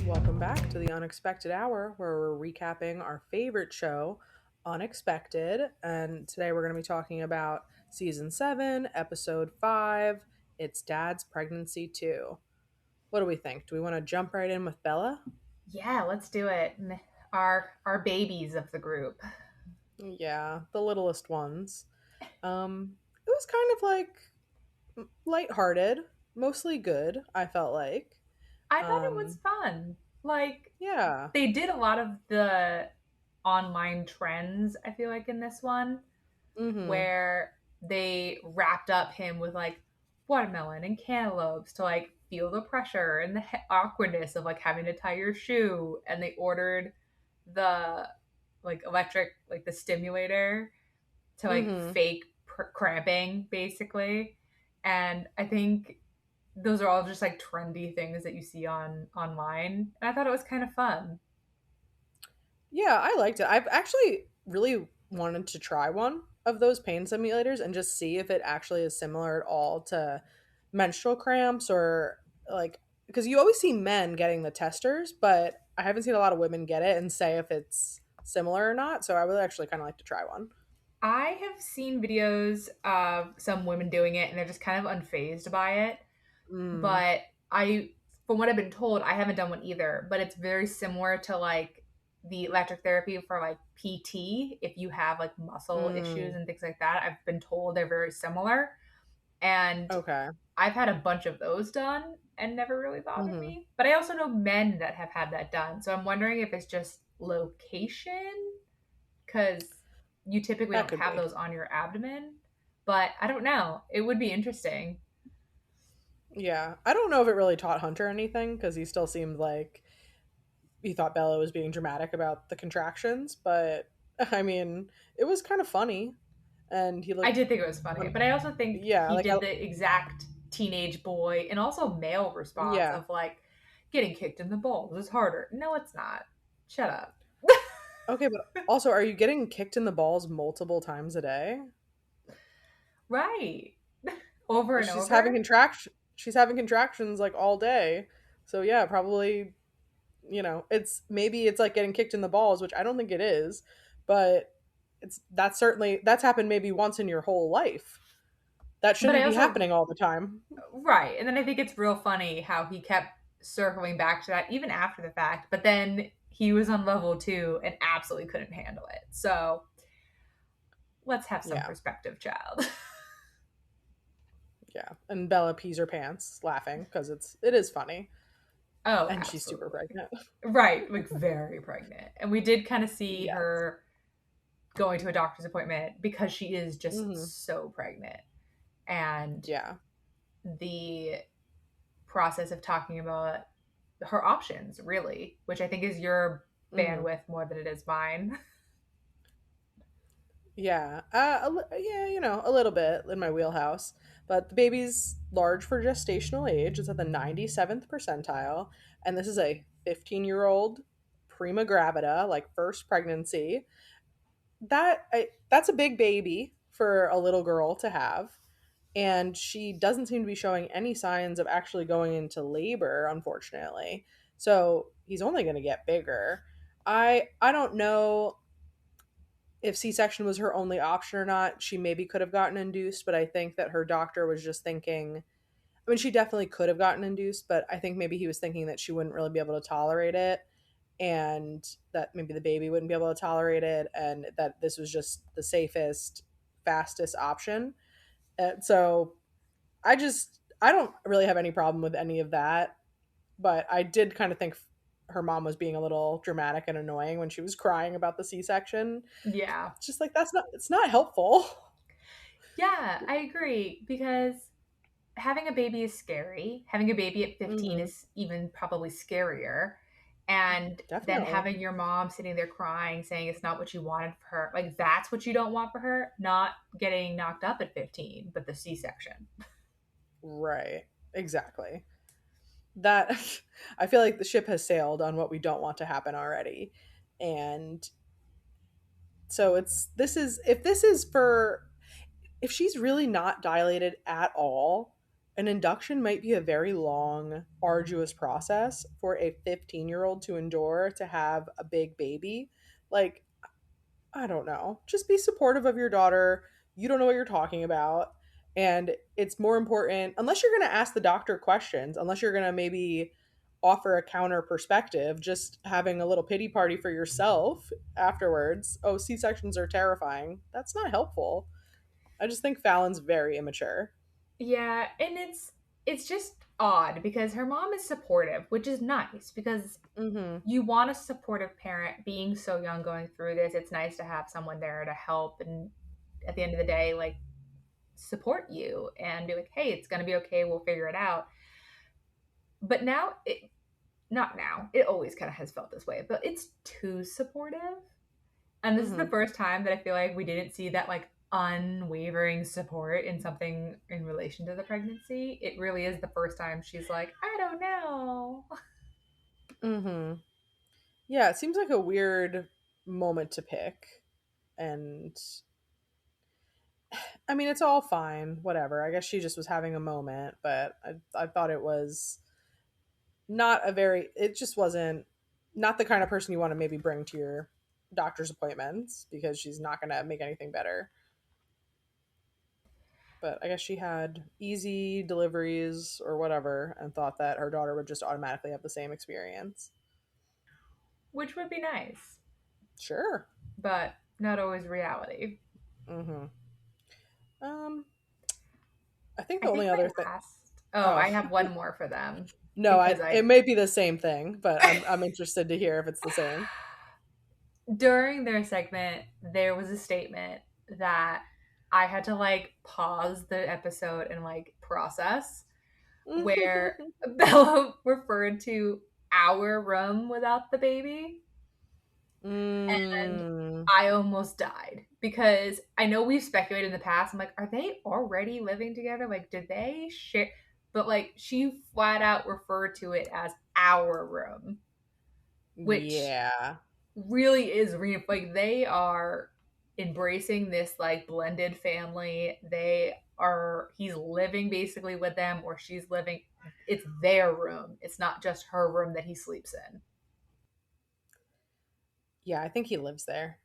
Welcome back to the Unexpected Hour, where we're recapping our favorite show, Unexpected. And today we're going to be talking about season 7, episode 5. It's Dad's Pregnancy 2. What do we think? Do we want to jump right in with Bella? Yeah, let's do it. Our babies of the group. Yeah, the littlest ones. It was kind of like lighthearted, mostly good, I felt like. I thought it was Um, fun. Like yeah. they did a lot of the online trends, I feel like in this one, Mm-hmm. where they wrapped up him with like watermelon and cantaloupes to like feel the pressure and the awkwardness of like having to tie your shoe, and they ordered the like electric like the stimulator to like Mm-hmm. fake cramping basically. And I think those are all just like trendy things that you see on online, and I thought it was kind of fun. Yeah, I liked it. I've actually really wanted to try one of those pain simulators and just see if it actually is similar at all to menstrual cramps or like because you always see men getting the testers, but I haven't seen a lot of women get it and say if it's similar or not. So I would actually kind of like to try one. I have seen videos of some women doing it and they're just kind of unfazed by it, Mm. but I from what I've been told, I haven't done one either, but it's very similar to like the electric therapy for like PT if you have like muscle issues Mm. and things like that. I've been told they're very similar, and Okay. I've had a bunch of those done and never really bothered Hmm. me. But I also know men that have had that done. So I'm wondering if it's just location, because you typically That don't could have be. those on your abdomen. But I don't know. It would be interesting. Yeah. I don't know if it really taught Hunter anything because he still seemed like he thought Bella was being dramatic about the contractions, but I mean, it was kind of funny. And he I looked, did think it was funny. But I also think yeah, he like, did the exact teenage boy and also male response yeah. of like, getting kicked in the balls is harder. No, it's not. Shut up. Okay, but also, are you getting kicked in the balls multiple times a day? Right. Over and She's having over. contraction. She's having contractions like all day. So yeah, probably, maybe it's like getting kicked in the balls, which I don't think it is, but that's happened maybe once in your whole life. That But I shouldn't be also happening all the time. right. And then I think it's real funny how he kept circling back to that even after the fact. But then he was on level 2 and absolutely couldn't handle it. So let's have some Yeah. perspective, child. Yeah, and Bella pees her pants laughing because it is funny, Oh, and she's super absolutely. pregnant. Right. Like very pregnant. And we did kind of see Yes. her going to a doctor's appointment because she is just Hmm. so pregnant. And Yeah. the process of talking about her options, really, which I think is your Hmm. bandwidth more than it is mine. Yeah. Yeah. A little bit in my wheelhouse, but the baby's large for gestational age. It's at the 97th percentile, and this is a 15-year-old prima gravida, like first pregnancy. That's a big baby for a little girl to have. And she doesn't seem to be showing any signs of actually going into labor, unfortunately. So he's only going to get bigger. I don't know if C-section was her only option or not. She maybe could have gotten induced, but I think that her doctor was just thinking, I mean, she definitely could have gotten induced, but I think maybe he was thinking that she wouldn't really be able to tolerate it, and that maybe the baby wouldn't be able to tolerate it, and that this was just the safest, fastest option. And so I don't really have any problem with any of that, but I did kind of think her mom was being a little dramatic and annoying when she was crying about the C-section. Yeah. It's just like it's not helpful. Yeah, I agree because having a baby is scary. Having a baby at 15 Hmm. is even probably scarier. And then Definitely. having your mom sitting there crying, saying it's not what you wanted for her, like that's what you don't want for her, not getting knocked up at 15, but the C section. Right. Exactly. That I feel like the ship has sailed on what we don't want to happen already. And so it's this is if she's really not dilated at all, an induction might be a very long, arduous process for a 15-year-old to endure to have a big baby. Like, I don't know. Just be supportive of your daughter. You don't know what you're talking about. And it's more important, unless you're going to ask the doctor questions, unless you're going to maybe offer a counter perspective, just having a little pity party for yourself afterwards. Oh, C sections are terrifying. That's not helpful. I just think Fallon's very immature. Yeah, and it's just odd because her mom is supportive, which is nice because Mm you want a supportive parent being so young going through this. It's nice to have someone there to help and at the end of the day like support you and be like, "Hey, it's going to be okay. We'll figure it out." But now it not now. It always kind of has felt this way, but it's too supportive. And hmm. this is Mm the hmm. first time that I feel like we didn't see that like unwavering support in something in relation to the pregnancy. It really is the first time she's like, I don't know. Mm hmm. Yeah, it seems like a weird moment to pick. And I mean, it's all fine, whatever. I guess she just was having a moment, but I thought it was not a very, it just wasn't, not the kind of person you want to maybe bring to your doctor's appointments because she's not going to make anything better. But I guess she had easy deliveries or whatever and thought that her daughter would just automatically have the same experience. Which would be nice, Sure. but not always reality. Mm hmm. Um, I think I the only think other my thing, last, oh, oh, I have one more for them no, because it I, may be the same thing, but I'm interested to hear if it's the same. during their segment, there was a statement that I had to like pause the episode and like process where Bella referred to our room without the baby. And Mm, I almost died because I know we've speculated in the past. I'm like, are they already living together? Like, did they share? But like, she flat out referred to it as our room, which yeah. really is like they are embracing this like blended family. They are he's living basically with them or she's living it's their room. It's not just her room that he sleeps in. Yeah, I think he lives there.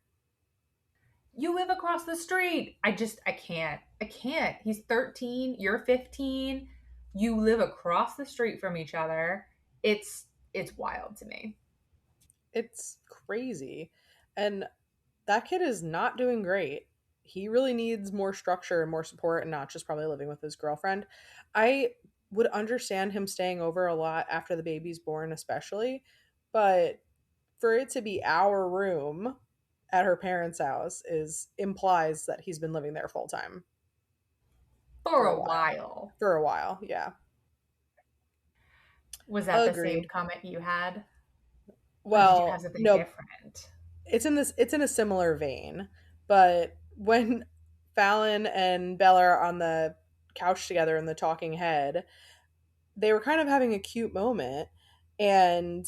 You live across the street. I can't. I can't. He's 13, you're 15. You live across the street from each other. It's wild to me. It's crazy. And that kid is not doing great. He really needs more structure and more support and not just probably living with his girlfriend. I would understand him staying over a lot after the baby's born, especially, but for it to be our room at her parents' house is implies that he's been living there full time For for a a while. while. For a while, yeah. Was that the same Agreed. comment you had? Or did you have Well, something no, different? it's in a similar vein, but when Fallon and Bella are on the couch together in the talking head, they were kind of having a cute moment and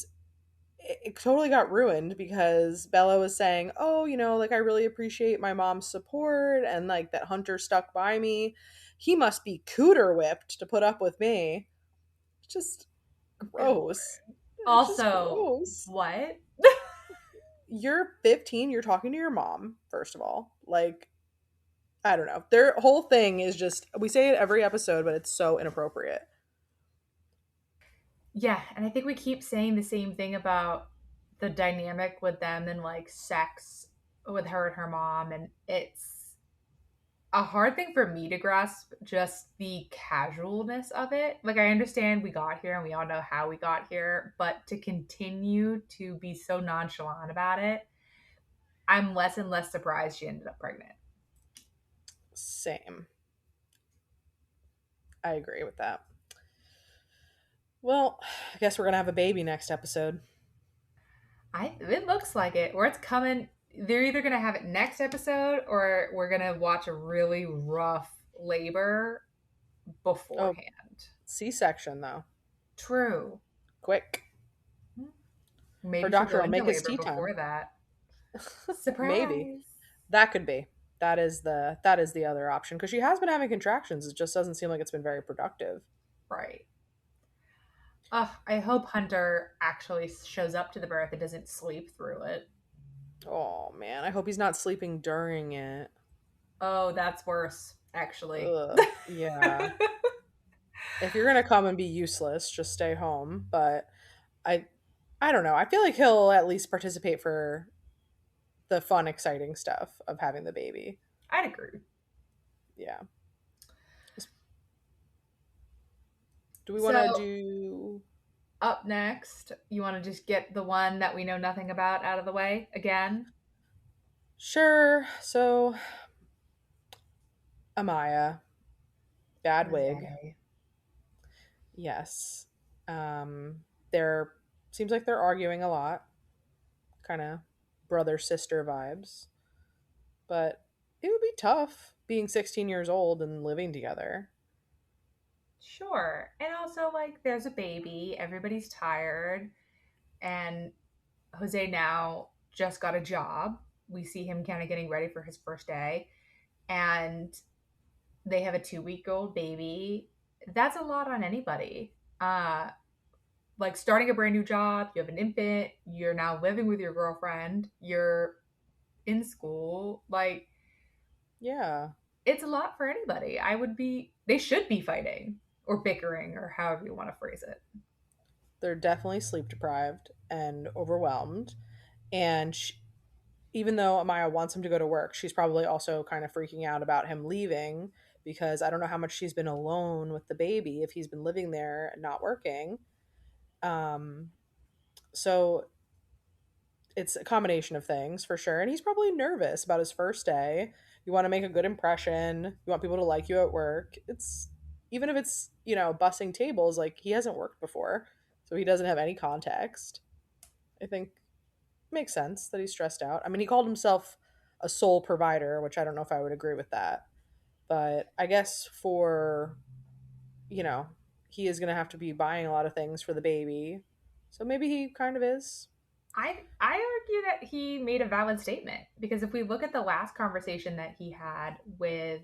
it totally got ruined because Bella was saying, "Oh, like I really appreciate my mom's support and like that Hunter stuck by me. He must be cooter whipped to put up with me." Just Good lord. gross. It's just Also, gross. what? You're 15, you're talking to your mom, first of all. Like, I don't know. Their whole thing is just, we say it every episode, but it's so inappropriate. Yeah, and I think we keep saying the same thing about the dynamic with them and like sex with her and her mom and it's a hard thing for me to grasp just the casualness of it. Like I understand we got here and we all know how we got here, but to continue to be so nonchalant about it, I'm less and less surprised she ended up pregnant. Same. I agree with that. Well, I guess we're going to have a baby next episode. I it looks like it. Or it's coming they're either going to have it next episode or we're going to watch a really rough labor Oh, beforehand. C section, though. True. Quick. Her Maybe she'll doctor go will into make his labor tea time. before that. Maybe. Surprise. That could be. that is the other option because she has been having contractions. It just doesn't seem like it's been very productive. Right. I hope Hunter actually shows up to the birth and doesn't sleep through it. Oh man, I hope he's not sleeping during it. Oh, that's worse, actually. Ugh. Yeah. If you're gonna come and be useless, just stay home. But I I don't know. I feel like he'll at least participate for the fun, exciting stuff of having the baby. I'd agree. Yeah. Do we want to So, do? up next, you want to just get the one that we know nothing about out of the way again? Sure. So Amaya, bad wig. Jose. Yes. They're seems like they're arguing a lot, kind of brother sister vibes. But it would be tough being 16 years old and living together. Sure. And also, like, there's a baby, everybody's tired, and Jose now just got a job. We see him kind of getting ready for his first day, and they have a 2 week old baby. That's a lot on anybody. Like starting a brand new job, you have an infant, you're now living with your girlfriend, you're in school. Like, Yeah, it's a lot for anybody. They should be fighting or bickering or however you want to phrase it. they're definitely sleep deprived and overwhelmed. And even though Amaya wants him to go to work, she's probably also kind of freaking out about him leaving because I don't know how much she's been alone with the baby if he's been living there and not working. Um, so it's a combination of things for sure. And he's probably nervous about his first day. You want to make a good impression. You want people to like you at work. It's even if it's, bussing tables, like he hasn't worked before. So he doesn't have any context. I think it makes sense that he's stressed out. I mean, he called himself a sole provider, which I don't know if I would agree with that. But I guess you know, he is going to have to be buying a lot of things for the baby. So maybe he kind of is. I argue that he made a valid statement because if we look at the last conversation that he had with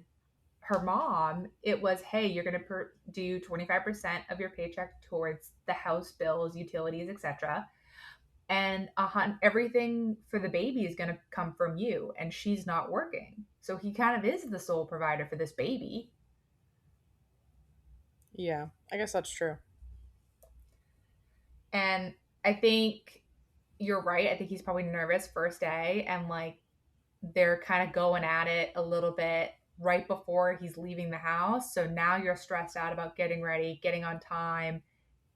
her mom, it was, hey, you're going to do 25% of your paycheck towards the house bills, utilities, etc. And everything for the baby is going to come from you, and she's not working. So he kind of is the sole provider for this baby. Yeah, I guess that's true. And I think you're right. I think he's probably nervous first day, and like they're kind of going at it a little bit right before he's leaving the house. So now you're stressed out about getting ready, getting on time,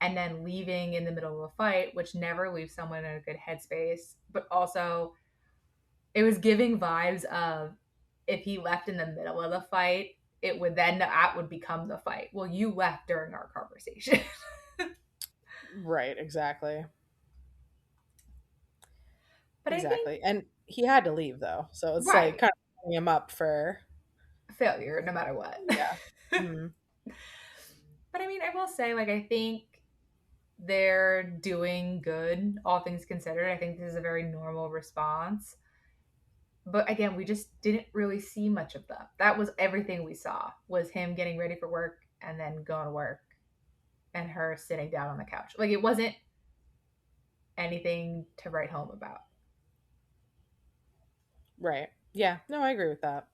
and then leaving in the middle of a fight, which never leaves someone in a good headspace. But also, it was giving vibes of if he left in the middle of the fight, that would become the fight. Well, you left during our conversation. Right, exactly. But I think, Exactly. And he had to leave though. So it's like right, kind of setting him up for failure no matter what. yeah. Mhm. But I mean, I will say, like, I think they're doing good, all things considered. I think this is a very normal response. But again, we just didn't really see much of them. That was everything we saw was him getting ready for work and then going to work and her sitting down on the couch. Like it wasn't anything to write home about. Right. Yeah. No, I agree with that.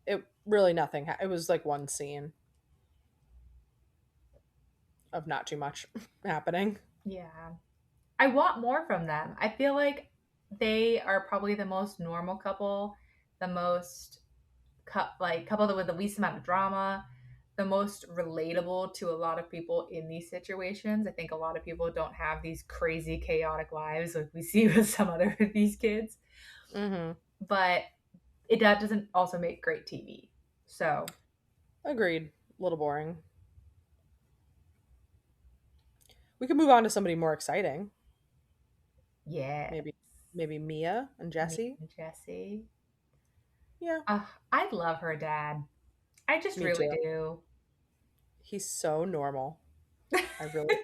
It really nothing. It was like one scene of not too much happening. Yeah. I want more from them. I feel like they are probably the most normal couple, the most couple with the least amount of drama, the most relatable to a lot of people in these situations. I think a lot of people don't have these crazy chaotic lives like we see with some other of these kids, Mhm. but that doesn't also make great TV. So, Agreed. A little boring. We could move on to somebody more exciting. yeah, Maybe Mia and me Jesse. and Jesse. Yeah, I love her dad. I just me really too. do. He's so normal.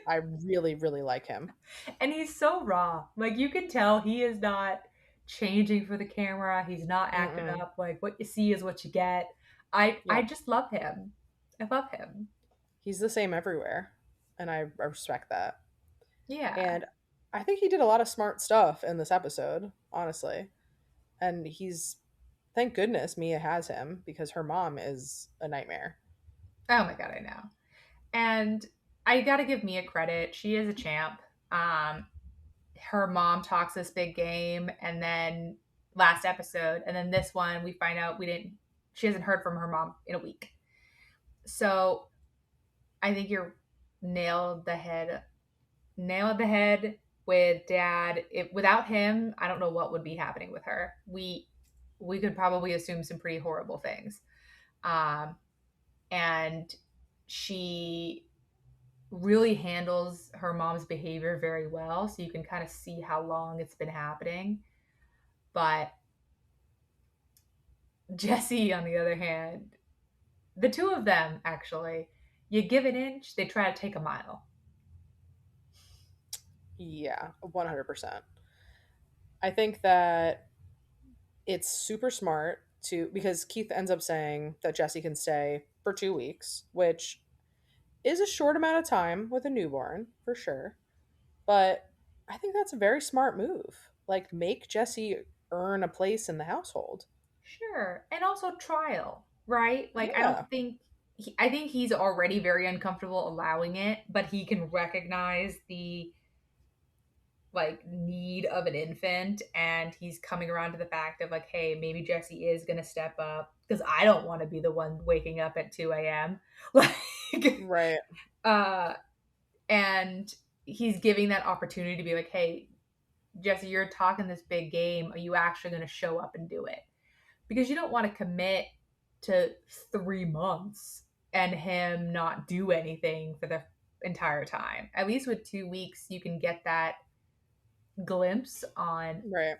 I really, really like him. And he's so raw. Like you can tell he is not changing for the camera. He's not acting Mm-mm. up. Like what you see is what you get. I Yep. just love him. I love him. He's the same everywhere. And I respect that. Yeah. And I think he did a lot of smart stuff in this episode, honestly. And thank goodness Mia has him because her mom is a nightmare. Oh my god, I know. And I gotta give Mia credit. She is a champ. Um, Her mom talks this big game, and then last episode, and then this one, we find out we didn't. She hasn't heard from her mom in a week. So I think you're nailed the head, nailed the head with Dad. Without him, I don't know what would be happening with her. We could probably assume some pretty horrible things. Um, and she really handles her mom's behavior very well. So you can kind of see how long it's been happening. But Jesse, on the other hand, the two of them actually, you give an inch, they try to take a mile. Yeah, 100%. I think that it's super smart because Keith ends up saying that Jesse can stay for 2 weeks, which is a short amount of time with a newborn, for sure. But I think that's a very smart move. Like, make Jesse earn a place in the household. Sure. And also trial, right? Like, I Yeah, don't think. I think he's already very uncomfortable allowing it, but he can recognize the like need of an infant, and he's coming around to the fact of like, hey, maybe Jesse is gonna step up because I don't want to be the one waking up at 2 a.m. Like right. uh and he's giving that opportunity to be like, hey, Jesse, you're talking this big game, are you actually gonna show up and do it? Because you don't want to commit to 3 months and him not do anything for the entire time. At least with 2 weeks you can get that glimpse on, Right.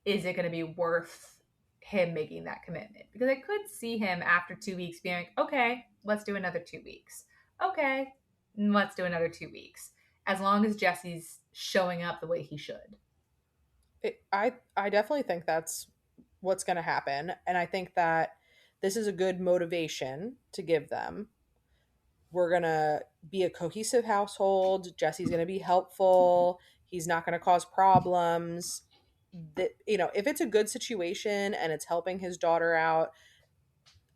is it going to be worth him making that commitment? Because I could see him after 2 weeks being like, okay, let's do another 2 weeks. Okay, let's do another 2 weeks. As long as Jesse's showing up the way he should. I definitely think that's what's going to happen, and I think that this is a good motivation to give them. We're going to be a cohesive household. Jesse's going to be helpful. He's not going to cause problems. That, if it's a good situation and it's helping his daughter out,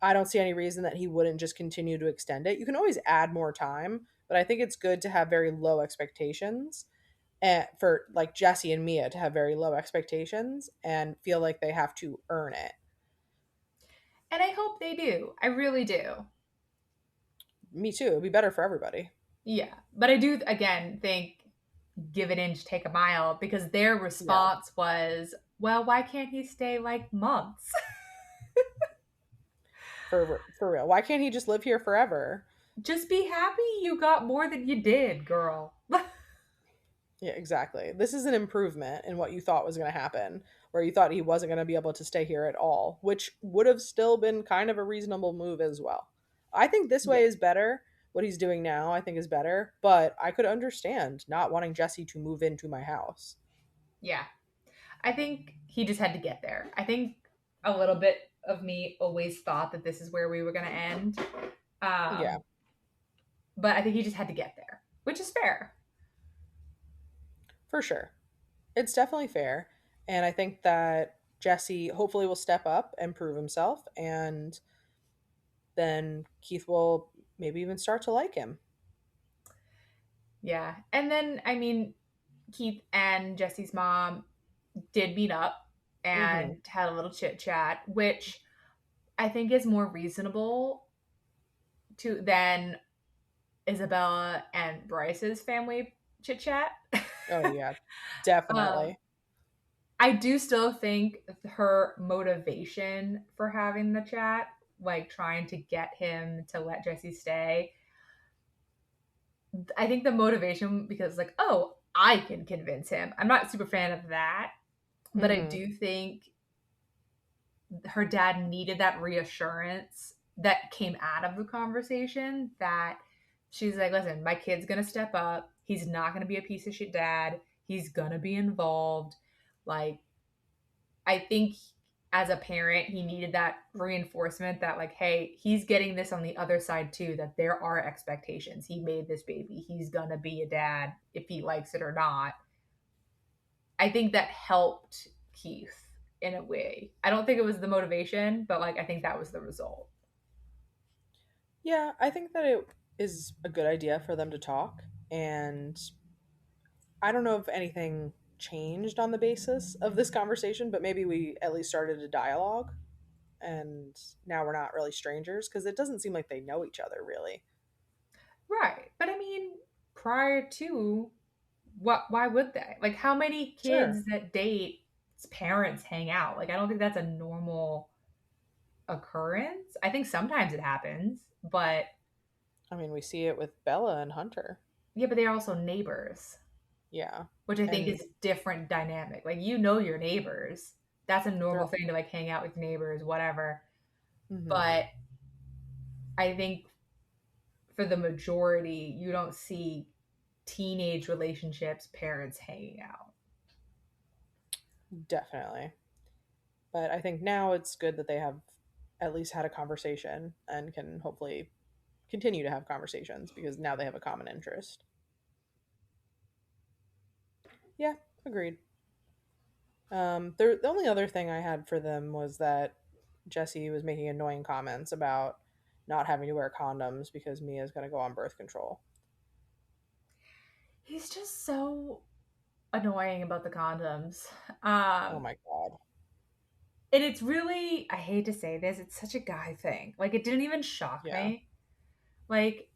I don't see any reason that he wouldn't just continue to extend it. You can always add more time, but I think it's good to have very low expectations, and for like Jesse and Mia to have very low expectations and feel like they have to earn it. And I hope they do. I really do. Me too. It'd be better for everybody. Yeah. But I do, again, think give an inch, take a mile, because their Yeah, response was, well, why can't he stay like months? for real. Why can't he just live here forever? Just be happy you got more than you did, girl. Yeah, exactly. This is an improvement in what you thought was going to happen, where you thought he wasn't going to be able to stay here at all, which would have still been kind of a reasonable move as well. I think this Yeah. way is better. What he's doing now, I think, is better, but I could understand not wanting Jesse to move into my house. Yeah. I think he just had to get there. I think a little bit of me always thought that this is where we were going to end. Yeah, Um, but I think he just had to get there, which is fair. for sure. It's definitely fair. And I think that Jesse hopefully will step up and prove himself, and then Keith will maybe even start to like him. Yeah. And then, I mean, Keith and Jesse's mom did meet up Hmm. and had a little chit chat, which I think is more reasonable to than Isabella and Bryce's family chit chat. Oh, yeah, um, definitely. I do still think her motivation for having the chat, like trying to get him to let Jesse stay, I think the motivation because like, oh, I can convince him. I'm not a super fan of that, but I Hmm. do think her dad needed that reassurance that came out of the conversation that she's like, listen, my kid's gonna step up. He's not gonna be a piece of shit dad. He's gonna be involved. Like, I think as a parent, he needed that reinforcement that, like, hey, he's getting this on the other side too, that there are expectations. He made this baby. He's going to be a dad if he likes it or not. I think that helped Keith in a way. I don't think it was the motivation, but like, I think that was the result. Yeah, I think that it is a good idea for them to talk. And I don't know if anything changed on the basis of this conversation, but maybe we at least started a dialogue. And now we're not really strangers because it doesn't seem like they know each other really. Right. But I mean, prior to what, why would they? Like, how many Sure. kids that date parents hang out? Like, I don't think that's a normal occurrence. I think sometimes it happens, but I mean, we see it with Bella and Hunter. yeah, but they're also neighbors, Yeah. which I think And is different dynamic. Like, you know your neighbors. That's a normal they're thing to like hang out with neighbors, whatever. mhm. But I think for the majority, you don't see teenage relationships, parents hanging out. Definitely. But I think now it's good that they have at least had a conversation and can hopefully continue to have conversations because now they have a common interest. Yeah, agreed. The only other thing I had for them was that Jesse was making annoying comments about not having to wear condoms because Mia's going to go on birth control. He's just so annoying about the condoms. Oh Um, my god. and it's really, I hate to say this, it's such a guy thing. Like, it didn't even shock Yeah. me. Like,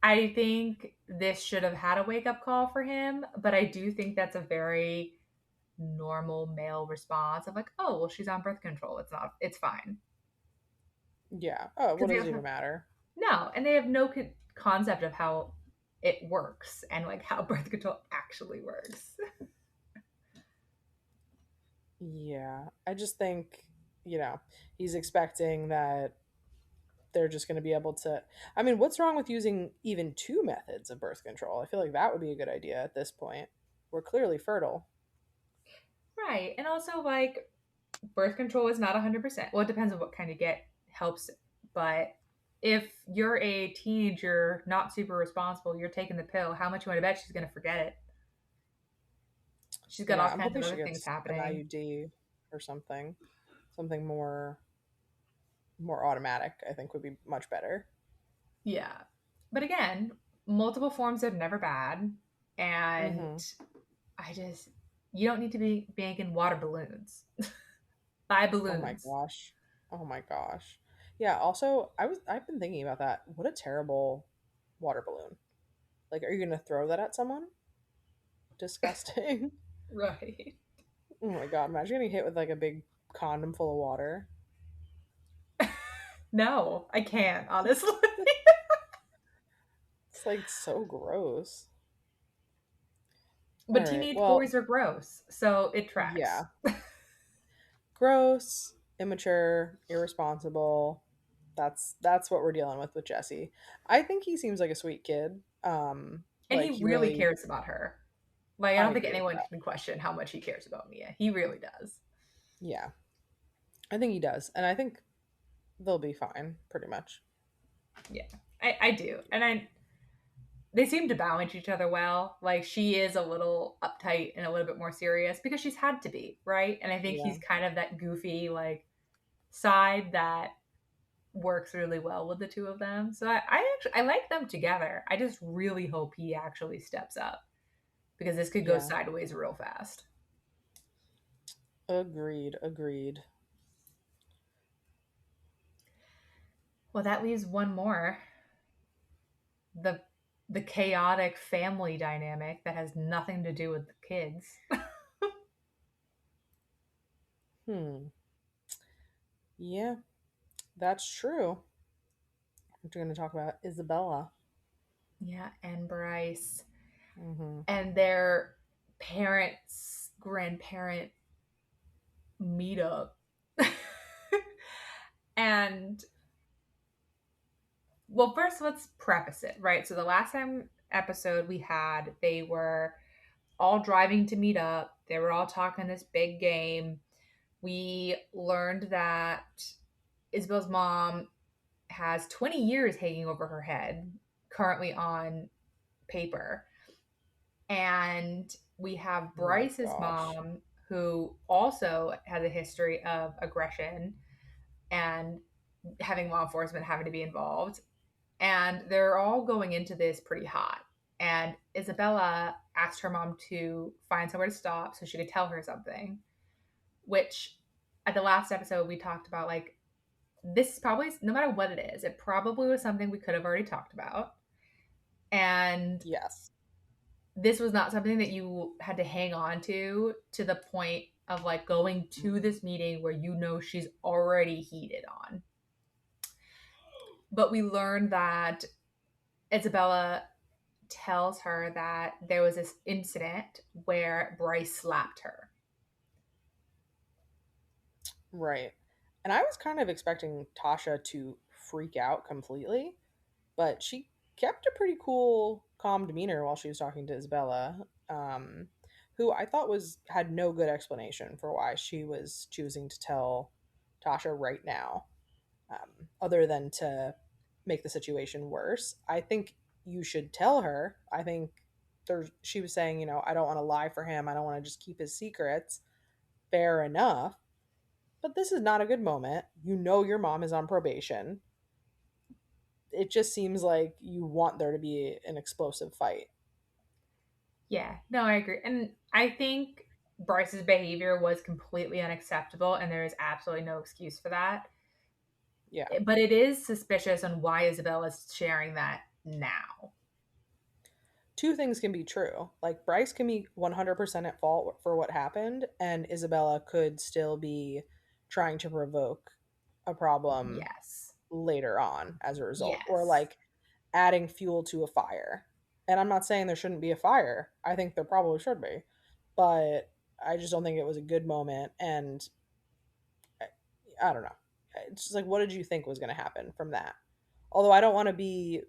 I think this should have had a wake up call for him, but I do think that's a very normal male response of like, oh, well, she's on birth control. It's not, it's fine. Yeah. Oh, what Because they does it even also, matter? no, and they have no concept of how it works and like how birth control actually works. Yeah. I just think, you know, he's expecting that they're just going to be able to. I mean, what's wrong with using even two methods of birth control? I feel like that would be a good idea at this point. We're clearly fertile. Right. And also, like, birth control is not 100%. Well, it depends on what kind of get helps. But if you're a teenager, not super responsible, you're taking the pill, how much you want to bet she's going to forget it? She's got all Yeah, I'm kinds of hoping she other things gets an happening. IUD or something. Something more automatic, I think would be much better. Yeah. But again, multiple forms are never bad. And Mm-hmm. I just, you don't need to be making water balloons. Buy Oh my balloons. gosh. Oh my gosh. Yeah, also I've been thinking about that. What a terrible water balloon. Like, are you gonna throw that at someone? Disgusting. Right. Oh my god, imagine getting hit with like a big condom full of water. No, I can't, honestly. It's like so gross. All But right. teenage Well, boys are gross, so it tracks. yeah. Gross, immature, irresponsible. That's what we're dealing with Jesse. I think he seems like a sweet kid. And Like he he really really cares about her. Like, I I don't think agree with anyone that. can question how much he cares about Mia. He really does. Yeah. I think he does. And I think they'll be fine, pretty much. Yeah, I do. And they seem to balance each other well. Like, she is a little uptight and a little bit more serious because she's had to be, right? And I think Yeah. he's kind of that goofy, like, side that works really well with the two of them. So I actually I like them together. I just really hope he actually steps up because this could go Yeah. sideways real fast. Agreed. Agreed. Well, that leaves one more. The the chaotic family dynamic that has nothing to do with the kids. Hmm. Yeah, that's true. We're going to talk about Isabella. Yeah, and Bryce Mm-hmm. and their parents grandparent meetup. And well, first let's preface it, right? So the last time episode we had, they were all driving to meet up. They were all talking this big game. We learned that Isabella's mom has 20 years hanging over her head, currently on paper. And we have Oh my Bryce's gosh. mom, who also has a history of aggression and having law enforcement having to be involved. And they're all going into this pretty hot. And Isabella asked her mom to find somewhere to stop so she could tell her something, which at the last episode we talked about, like, this is probably, no matter what it is, it probably was something we could have already talked about. And Yes. this was not something that you had to hang on to the point of like going to this meeting where you know she's already heated on. But we learned that Isabella tells her that there was this incident where Bryce slapped her. Right. And I was kind of expecting Tasha to freak out completely, but she kept a pretty cool, calm demeanor while she was talking to Isabella, who I thought was had no good explanation for why she was choosing to tell Tasha right now, other than to make the situation worse. I think you should tell her. I think she was saying, I don't want to lie for him. I don't want to just keep his secrets. Fair enough. But this is not a good moment. You know your mom is on probation. It just seems like you want there to be an explosive fight. Yeah, no, I agree. And I think Bryce's behavior was completely unacceptable, and there is absolutely no excuse for that. Yeah. But it is suspicious on why Isabella's sharing that now. Two things can be true. Like Bryce can be 100% at fault for what happened, and Isabella could still be trying to provoke a problem Yes. later on as a result, or Yes. like adding fuel to a fire. And I'm not saying there shouldn't be a fire. I think there probably should be. But I just don't think it was a good moment. And I don't know. It's just like, what did you think was going to happen from that? Although I don't want to be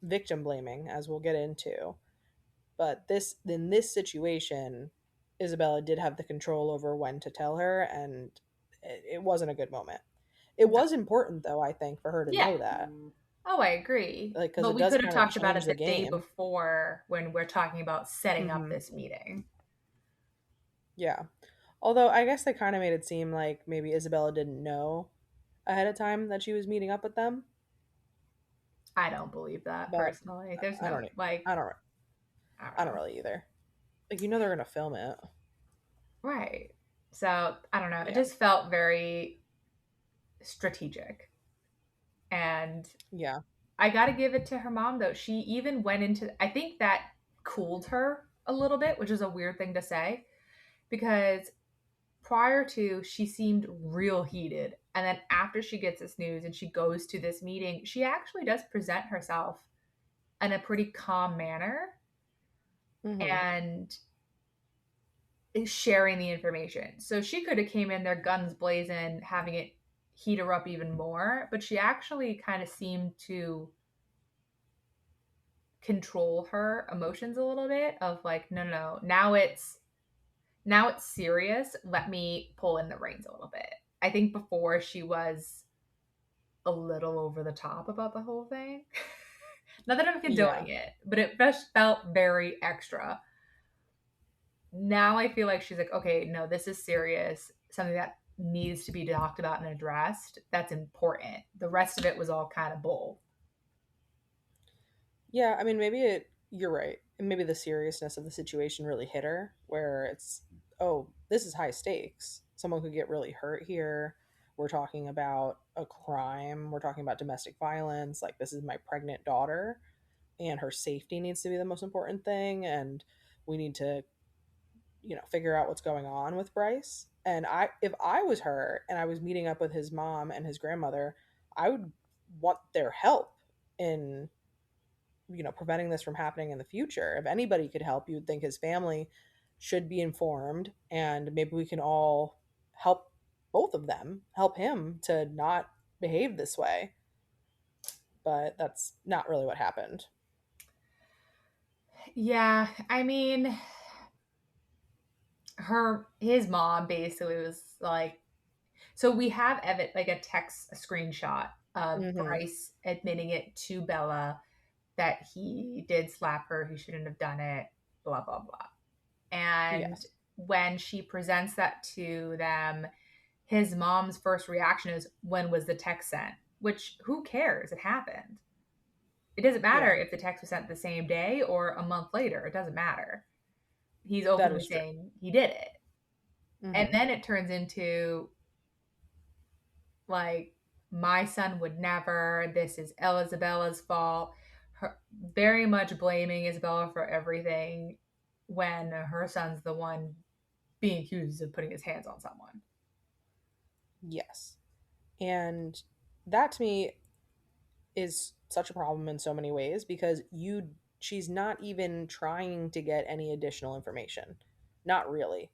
victim blaming, as we'll get into. But in this situation, Isabella did have the control over when to tell her, and it wasn't a good moment. It No. was important, though, I think, for her to Yeah. know that, Oh, I agree. like, because But it we does could have kind of talked about change it the the day game. before when we're talking about setting up Hmm. this meeting. Yeah. Although I guess they kind of made it seem like maybe Isabella didn't know ahead of time that she was meeting up with them, I don't believe that but personally. There's I no, don't, like, I don't, I don't I don't know. really either. Like, they're gonna film it. Right. So I don't know. It Yeah. just felt very strategic. And Yeah. I got to give it to her mom, though. She even went into, I think that cooled her a little bit, which is a weird thing to say because prior to, she seemed real heated. And then after she gets this news and she goes to this meeting, she actually does present herself in a pretty calm manner Hmm. and is sharing the information. So she could have came in there guns blazing, having it heat her up even more, but she actually kind of seemed to control her emotions a little bit of like, no, no, no, now it's serious. Let me pull in the reins a little bit. I think before she was a little over the top about the whole thing. Not that I'm Yeah. condoning it, but it just felt very extra. Now I feel like she's like, okay, no, this is serious. Something that needs to be talked about and addressed. That's important. The rest of it was all kind of bull. Yeah, I mean, you're right. And maybe the seriousness of the situation really hit her, where it's, oh, this is high stakes. Someone could get really hurt here. We're talking about a crime. We're talking about domestic violence. Like, this is my pregnant daughter, and her safety needs to be the most important thing. And we need to, figure out what's going on with Bryce. And if I was her and I was meeting up with his mom and his grandmother, I would want their help in preventing this from happening in the future. If anybody could help, you would think his family should be informed, and maybe we can all help both of them, help him to not behave this way. But that's not really what happened. Yeah, I mean, his mom basically was like, so we have like a text, a screenshot of Mm-hmm. Bryce admitting it to Bella that he did slap her, he shouldn't have done it, blah blah blah. And Yes, when she presents that to them, his mom's first reaction is, "When was the text sent?" Which, who cares? It happened. It doesn't matter yeah, if the text was sent the same day or a month later. It doesn't matter. He's that openly is true. saying he did it. And Mm-hmm. then it turns into like, my son would never, this is Isabella's fault. Her, very much blaming Isabella for everything when her son's the one being accused of putting his hands on someone. Yes, and that to me is such a problem in so many ways because she's not even trying to get any additional information. Not really.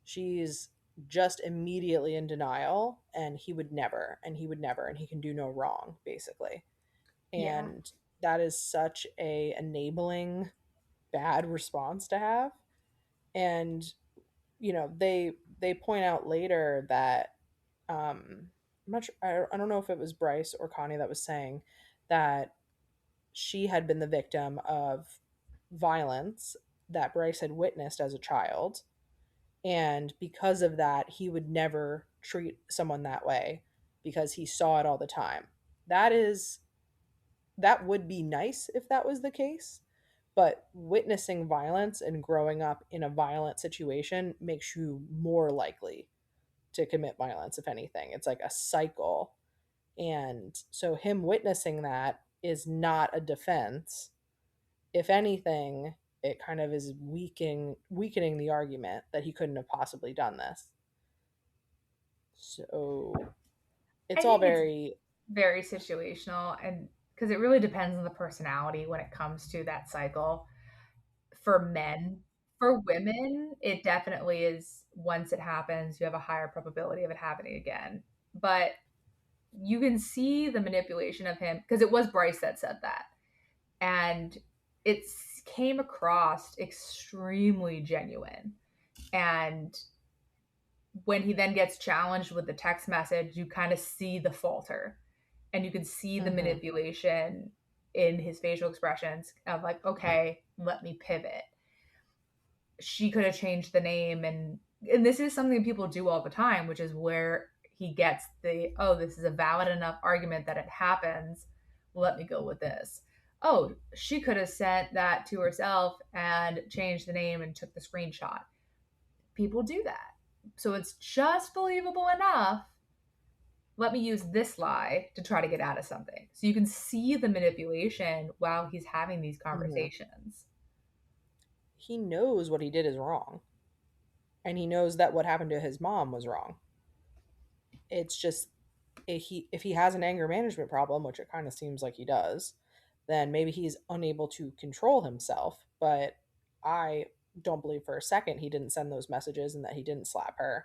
She's just immediately in denial and he would never and he would never and he can do no wrong basically. Yeah. And that is such a enabling bad response to have. And they point out later that I'm not sure, I don't know if it was Bryce or Connie that was saying that she had been the victim of violence that Bryce had witnessed as a child. And because of that, he would never treat someone that way because he saw it all the time. That is, that would be nice if that was the case. But witnessing violence and growing up in a violent situation makes you more likely to commit violence, if anything. It's like a cycle. And so him witnessing that is not a defense. If anything, it kind of is weakening the argument that he couldn't have possibly done this. So I it's all think it's very very situational, and because it really depends on the personality when it comes to that cycle. For men, for women, it definitely is, once it happens, you have a higher probability of it happening again. But you can see the manipulation of him, because it was Bryce that said that. And it came across extremely genuine. And when he then gets challenged with the text message, you kind of see the falter and you can see the mm-hmm, manipulation in his facial expressions of like, okay, let me pivot. She could have changed the name, and this is something people do all the time, which is where he gets the, oh, this is a valid enough argument that it happens, let me go with this. Oh, she could have sent that to herself and changed the name and took the screenshot. People do that, so it's just believable enough, let me use this lie to try to get out of something. So you can see the manipulation while he's having these mm-hmm. conversations. He knows what he did is wrong, and he knows that what happened to his mom was wrong. It's just if he has an anger management problem, which it kind of seems like he does, then maybe he's unable to control himself. But I don't believe for a second he didn't send those messages and that he didn't slap her.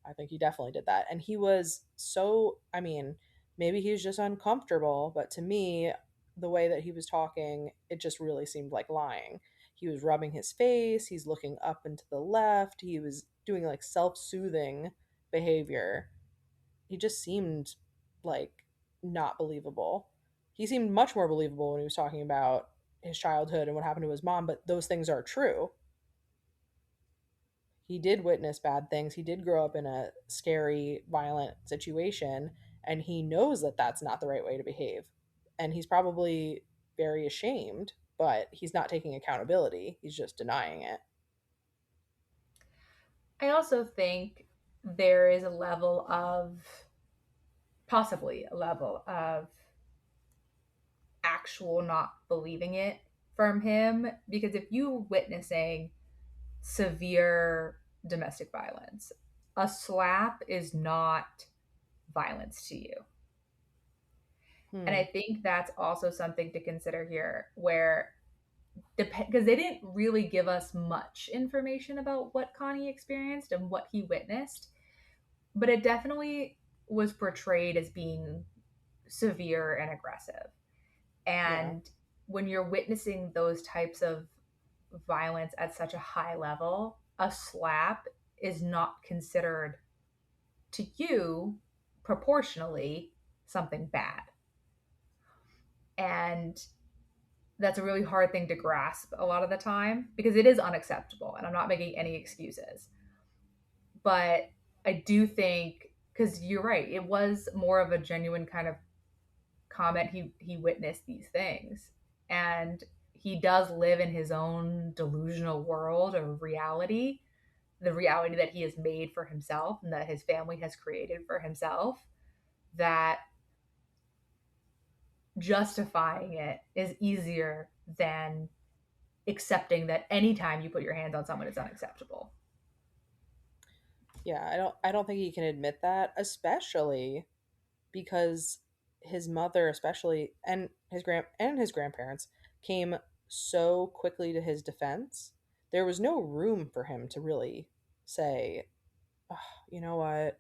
I think he definitely did that. And he was so, I mean, maybe he was just uncomfortable, but to me, the way that he was talking, it just really seemed like lying. He was rubbing his face, he's looking up and to the left, he was doing like self soothing behavior. He just seemed like not believable. He seemed much more believable when he was talking about his childhood and what happened to his mom, but those things are true. He did witness bad things. He did grow up in a scary, violent situation, and he knows that that's not the right way to behave. And he's probably very ashamed, but he's not taking accountability. He's just denying it. I also think there is a level of, possibly a level of actual not believing it from him, because if you witnessing severe domestic violence, a slap is not violence to you. And I Hmm. think that's also something to consider here, where because they didn't really give us much information about what Connie experienced and what he witnessed, but it definitely was portrayed as being severe and aggressive. Yeah. And when you're witnessing those types of violence at such a high level, a slap is not considered to you proportionally something bad. And that's a really hard thing to grasp a lot of the time because it is unacceptable. And I'm not making any excuses. But I do think, because you're right, it was more of a genuine kind of comment. He witnessed these things, and he does live in his own delusional world or reality, the reality that he has made for himself and that his family has created for himself, that justifying it is easier than accepting that anytime you put your hands on someone it's unacceptable. Yeah, I don't think he can admit that, especially because his mother, especially, and his grandparents came so quickly to his defense. There was no room for him to really say, oh, you know what,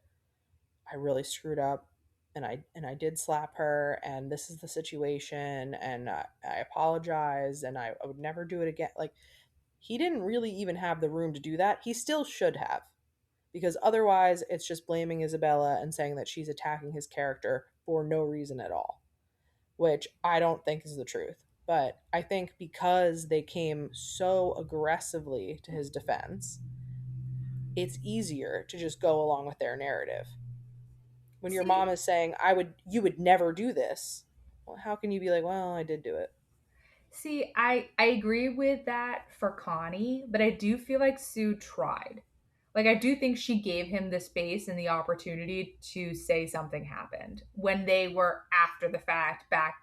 I really screwed up, and I did slap her, and this is the situation, and I apologize, and I would never do it again. Like, he didn't really even have the room to do that. He still should have, because otherwise it's just blaming Isabella and saying that she's attacking his character for no reason at all, which I don't think is the truth. But I think because they came so aggressively to his defense, it's easier to just go along with their narrative. When your See, mom is saying, you would never do this, well, how can you be like, well, I did do it? I agree with that for Connie, but I do feel like Sue tried. Like I do think she gave him the space and the opportunity to say something happened when they were after the fact back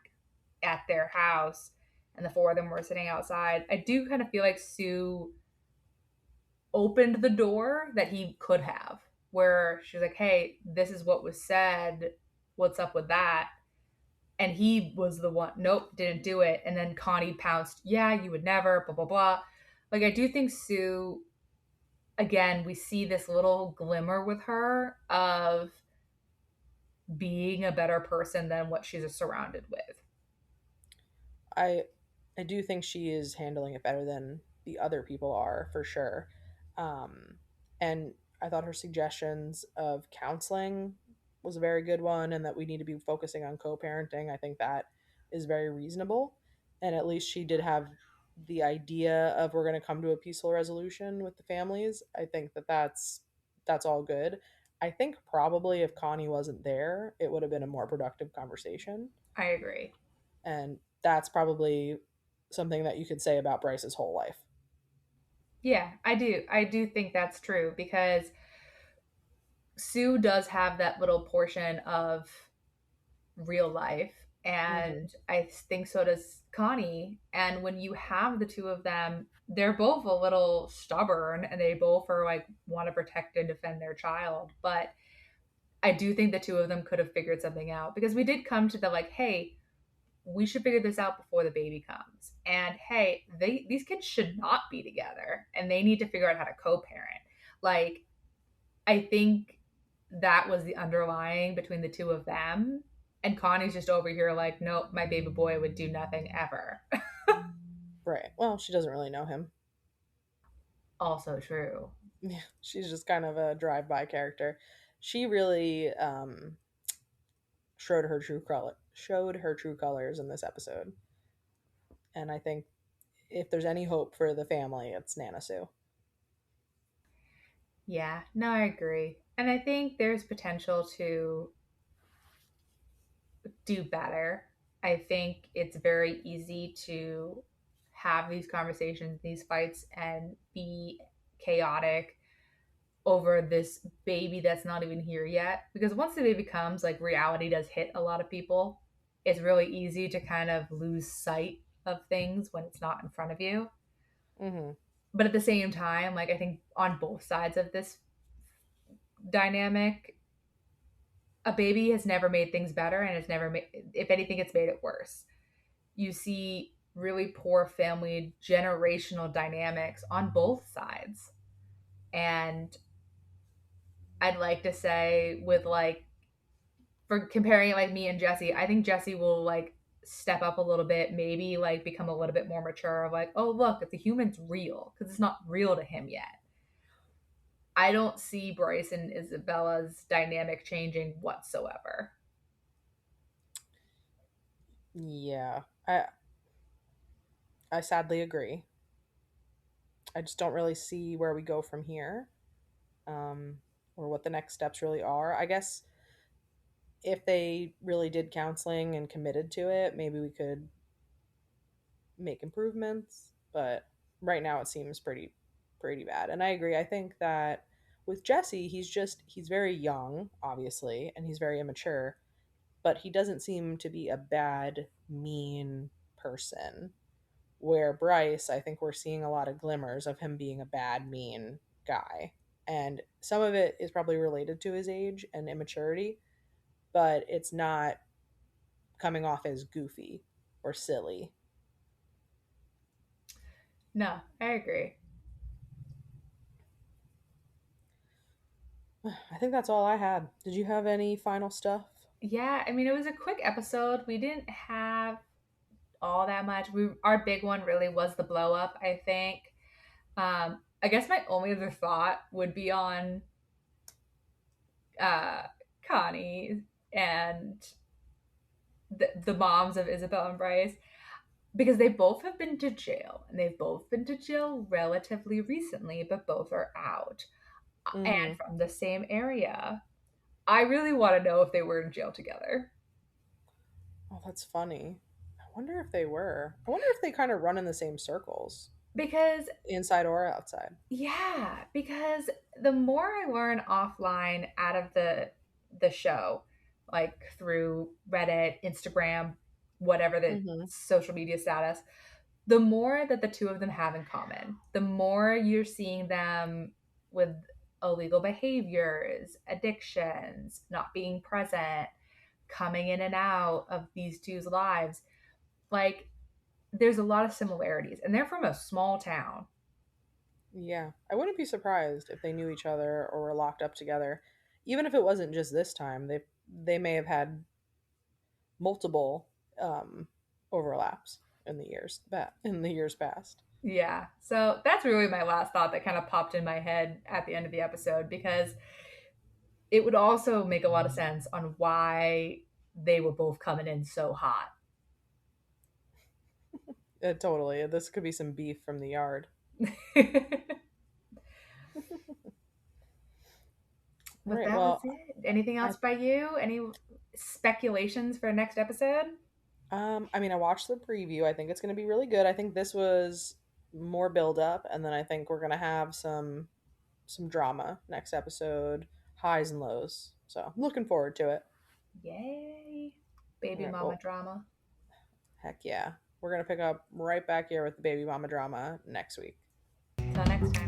at their house and the four of them were sitting outside. I do kind of feel like Sue opened the door that he could have, where she's like, "Hey, this is what was said. What's up with that?" And he was the one, nope, didn't do it. And then Connie pounced, yeah, you would never, blah, blah, blah. Like, I do think Sue, again, we see this little glimmer with her of being a better person than what she's surrounded with. I I do think she is handling it better than the other people are, for sure. Um, and I thought her suggestions of counseling was a very good one, and that we need to be focusing on co-parenting. I think that is very reasonable, and at least she did have the idea of, we're going to come to a peaceful resolution with the families. I think that that's all good. I think probably if Connie wasn't there, it would have been a more productive conversation, I agree. and that's probably something that you could say about Bryce's whole life. Yeah, I do. I do think that's true because Sue does have that little portion of real life. Hmm. And I think so does Connie. And when you have the two of them, they're both a little stubborn and they both are like want to protect and defend their child. But I do think the two of them could have figured something out because we did come to the like, hey, we should figure this out before the baby comes. And hey, these kids should not be together and they need to figure out how to co-parent. Like I think that was the underlying between the two of them. And Connie's just over here like, nope, my baby boy would do nothing ever. Right. Well, she doesn't really know him. Also true. Yeah, she's just kind of a drive-by character. She really showed her true colors in this episode, and I think if there's any hope for the family, it's Nana Sue. Yeah, no, I agree. And I think there's potential to do better. I think it's very easy to have these conversations, these fights, and be chaotic over this baby that's not even here yet. Because once the baby comes, like reality does hit a lot of people. It's really easy to kind of lose sight of things when it's not in front of you. Hmm. But at the same time, like I think on both sides of this dynamic, a baby has never made things better and it's never made, if anything, it's made it worse. You see really poor family generational dynamics on both sides. And I'd like to say, with like, for comparing it like me and Jesse, I think Jesse will like step up a little bit, maybe like become a little bit more mature of like, oh, look, if the human's real, because it's not real to him yet. I don't see Bryce and Isabella's dynamic changing whatsoever. Yeah, I sadly agree. I just don't really see where we go from here, um, or what the next steps really are. I guess if they really did counseling and committed to it, maybe we could make improvements. But right now, it seems pretty bad. And I agree. I think that with Jesse, he's very young, obviously, and he's very immature. But he doesn't seem to be a bad, mean person. Where Bryce, I think we're seeing a lot of glimmers of him being a bad, mean guy. And some of it is probably related to his age and immaturity, but it's not coming off as goofy or silly. No, I agree. I think that's all I had. Did you have any final stuff? Yeah, I mean, it was a quick episode. We didn't have all that much. Our big one really was the blow up, I think. I guess my only other thought would be on uh, Connie and the moms of Isabel and Bryce, because they both have been to jail and they've both been to jail relatively recently, but both are out and Mm-hmm. from the same area. I really want to know if they were in jail together. Oh, that's funny. I wonder if they were. I wonder if they kind of run in the same circles, Because inside or outside. yeah, because the more I learn offline out of the show, like through Reddit, Instagram, whatever the Mm-hmm. social media status, the more that the two of them have in common. The more you're seeing them with illegal behaviors, addictions, not being present, coming in and out of these two's lives. Like there's a lot of similarities and they're from a small town. Yeah, I wouldn't be surprised if they knew each other or were locked up together. Even if it wasn't just this time, they may have had multiple overlaps in the years past. Yeah. So that's really my last thought that kind of popped in my head at the end of the episode because it would also make a lot of sense on why they were both coming in so hot. Totally, this could be some beef from the yard. All But right, that was well, it. Anything I else by you? Any speculations for next episode? I mean, I watched the preview. I think it's going to be really good. I think this was more build up, and then I think we're going to have some drama next episode, highs and lows. So I'm looking forward to it. Yay. All Baby right, mama well, drama. heck yeah, we're going to pick up right back here with the baby mama drama next week. Till next time.